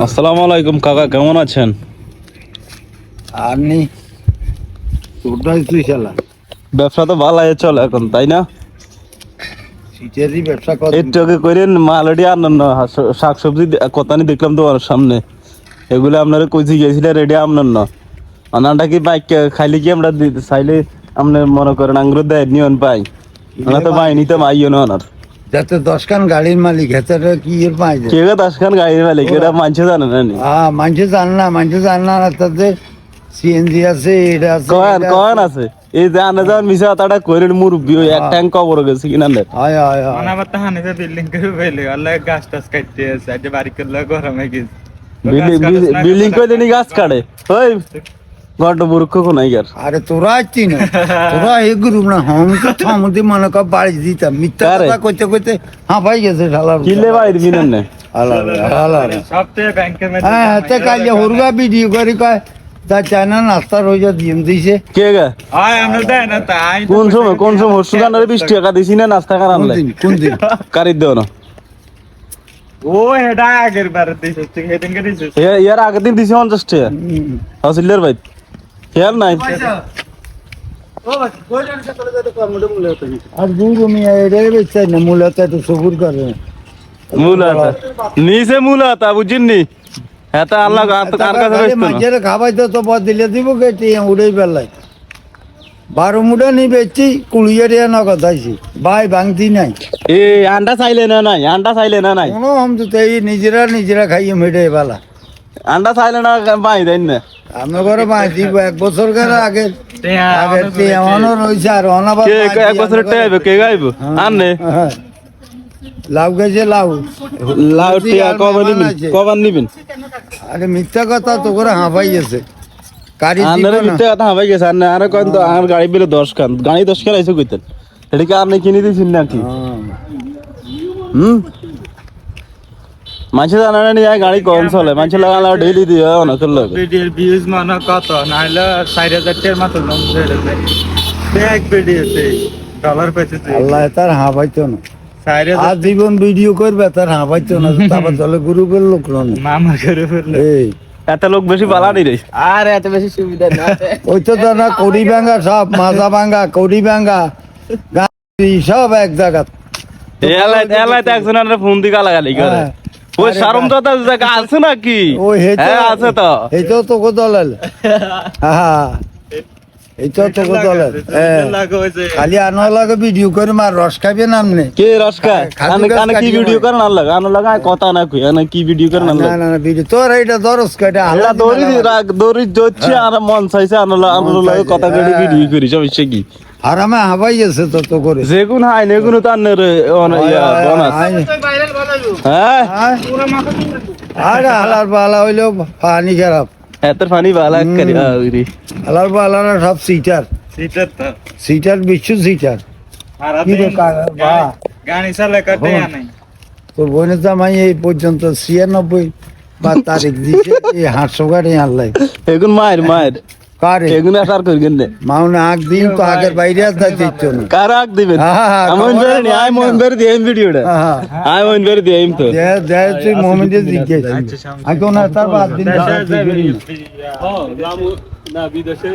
আসসালামু আলাইকুম কাকা, কেমন আছেন? আপনি তোরটাই তুই চালা ব্যবসা তো ভালো চলে এখন, তাই না? শীতেরই ব্যবসা কর। একটু আগে করেন মালডি আনন্দ শাকসবজি কোতানি দেখলাম তোমার সামনে, এগুলো আপনারা কইছি গেছিলে রেডি আনন্দ আনাটা কি বাইক খাইলে কি আমরা চাইলে আপনি মনে করেন আঙ্গুর দেয় নিয়ন পাই, আমরা তো পাইনি তো মাইও না ওনার যাতে 10 খান গাড়ির মালিক হেতে কি এর পাই যায়। কে 10 খান গাড়ির মালিক এটা মানুষ জানে না নি? হ্যাঁ মানুষ জানে না তাতে সিএনজি আছে এটা আছে কয়েন আছে এই যে আনে যাওয়ার মিশা তাটা করেন মুরব্বী ওই এক ট্যাঙ্ক কবর গেছে কিনা নেট হয় হয় হয় আমার তো হানিতে বিল্ডিং করে ফেলে আল্লাহ গাছ টাছ কাটতে আছে আজ বাড়ি করলে গরমে গেছে বিল্ডিং কইলে নি গাছ কাটে ওই গড় বুরুক্ষ কোনাই গার আরে তোরা আসছি না তোরা এই গ্রুপ না আমি তো থামতে মনে কর বাড়ি দিতাম মিথ্যা কারে? কথা কইতে কইতে পাই গেছে শালার কিলে বাড়ি দিবি না সপ্তাহে ব্যাংকের মধ্যে হ্যাঁ হাতে কাইলে হরগা ভিডিও করে কয় তা চায়না নাস্তা রইজা দিম দিছে কে গা আয় আমরা দেয় না তাই কোন সময় হর্ষু গানারে 20 টাকা দিছি না নাস্তা খান আনলে কোন দিন কারি দেও না ও হেডা আগের বার দিছে হেদিন কে দিছে ইয়ার আগের দিন দিছি 50 টাকা হাসিলের ভাই খেয়াল নাই আর গুরু মিয়া এরে বেচাই না মূলত তো সবুর করে মুলাতা নিছে মুলাতা বুঝিনি এটা আল্লাহ কার কাছে বেচতো না মাঝে খাবাই তো বদ দিলে দিব কেটে উড়েই বেলাই 12 মুঠা নি বেচি কুড়িয়ে নগদ আইছি ভাই ভাঙতি নাই এই আন্ডা চাইলে না নাই কোনো হম তো এই নিজেরা খাইয়ে মেটে বেলা আন্ডা চাইলে না পাই দেন না আমি ঘরে বাঁধি 1 বছর আগে এমনও রয়েছে আর অনাবার কে এক বছর টাইবে কে গাইবো আননে লাউ গেছে লাউ লাউ টিয়া কবার নিবেন আরে মিথ্যা কথা তো করে হাঁপাই গেছে কারি আন্নারে মিথ্যে কথা হাবাই গেছে আন্না আর কইন তো আর গাড়ি বিলে 10 খান গাড়ি 10 খান আইছো কইতেন এটা কি আপনি কিনে দিছেন নাকি মানুষ জানা না নিয়ে গাড়ি কম চলে মানুষ লাগালে ডেইলি দিয়ে না চললে ভিডিওর ভিউজ মানে কত নাইলে 4000 টাকার মতো লম ছেড়ে দেয় এক ভিডিওতে ডলার পেয়েছে আল্লাহ তার হাঁপাইতো না 4000 আর জীবন ভিডিও করবে তার হাঁপাইতো না তারপর চলে গ্রুপের লোক না মামা করে ফেললে এই এত লোক বেশি বালা নি রে আর এত বেশি সুবিধা না ওই তো না কড়ি ভাঙ্গা সব মাজা ভাঙ্গা কড়ি ভাঙ্গা গাড়ি সব এক জায়গা এলাই তো একজন আর ফোন দি গালাগালি করে ওই শারম দাদা জায়গা আছে নাকি ওই হ্যাঁ আছে তো এইটাও তো কোদলাল হ্যাঁ এইটাও তো কোদলাল খালি আনো লাগে ভিডিও করে মার রস খাবে নামনে কে রসকা আনে কি ভিডিও করেন আল্লাহ আনো লাগা কথা না কই আনে কি ভিডিও করেন আল্লাহ না না ভিডিও তোর এইটা দরস কাটা আল্লাহ দড়ি জচ্ছে আর মন চাইছে আনো লাগে কথা কই ভিডিও করি সমস্যা কি আরামে হাবাই গেছে তো করে যেগুন হাই নেগুন তো আনের বোনাস হ্যাঁ আরে হালার বালা হইলেও পানি খারাপ এত পানি বালা করি আউরি হালার বালা না সব সিটার বিশ্ব সিটার কি রে গাড়ি চালে কাটে নাই তোর বোনের জামাই এই পর্যন্ত 96 বা তারিখ দিছে এই 800 গাড়ি আনলাই এগুন মায়ের কারে এগুন আসার করবেন না মাউনা আগ দিন তো আগের বাইরে আসতে দিচ্ছ না কার আগ দিবেন আমি ধরে নি আই মন ধরে দিই ভিডিওটা আই মন ধরে দিই তো দে তুই মোমেন্টে জিজ্ঞেস আই কোন তার বাদ দিন না বিদেশে